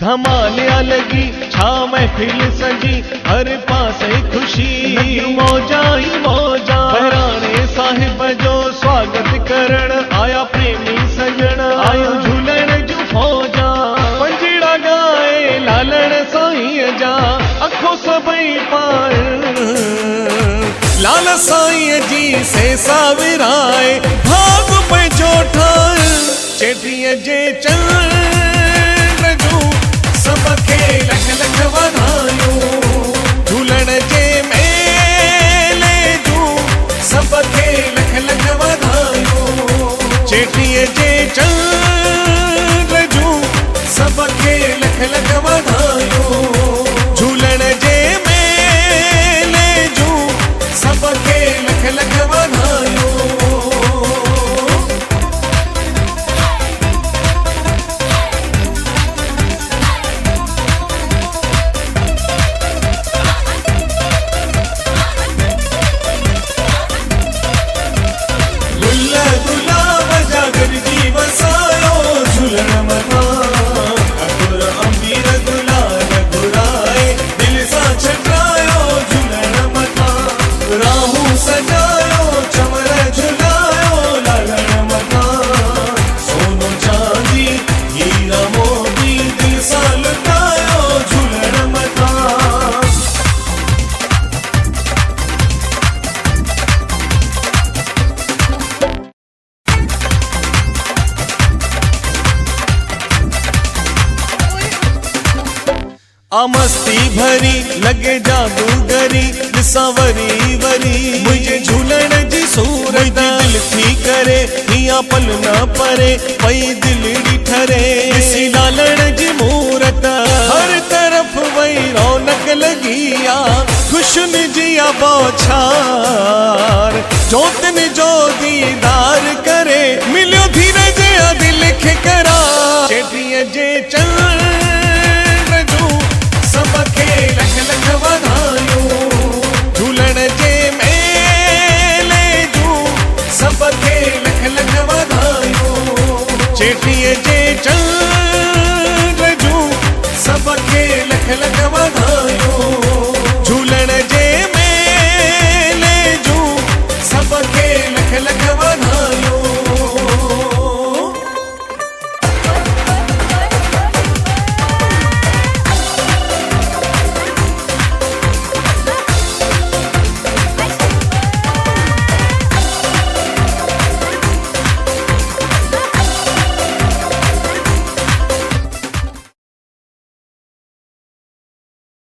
धमालिया लगी छा महफिल सजी हर पासे खुशी मौजा ही मौजा बहराने साहिब जो स्वागत करण आया प्रेमी सजण आयो झूलण जो फौजा पंजड़ा गाए लालण साईं जा अखो सबई पार लाल साईं जी से साविराए भाग पे जोठार चेटीअ जे चंड जूं सबके लख लख वधायूं झूलण जे मेले जूं सबके लख लख वधायूं चेटीअ जे चंड जूं सबके लख लख वधायूं झूलण जे मेले जूं सबके लख लख वधायूं आ मस्ती भरी लगे जादूगरी दिसा वरी वरी मुझे झूलण जी सूरत दिल थी करे हिया पल न परे पई दिलड़ी ठरे दिसी लालण जी मूरत हर तरफ वही रौनक लगिया खुशन जिया बौछार जोतन जो दीदार करे मिलियो धीरे जे दिल खे करा चेटीअ जे चंड जूं सबके लख लख वधायूं झूलण जे मेले जूं सबके लख लख वधायूं चेटीअ जे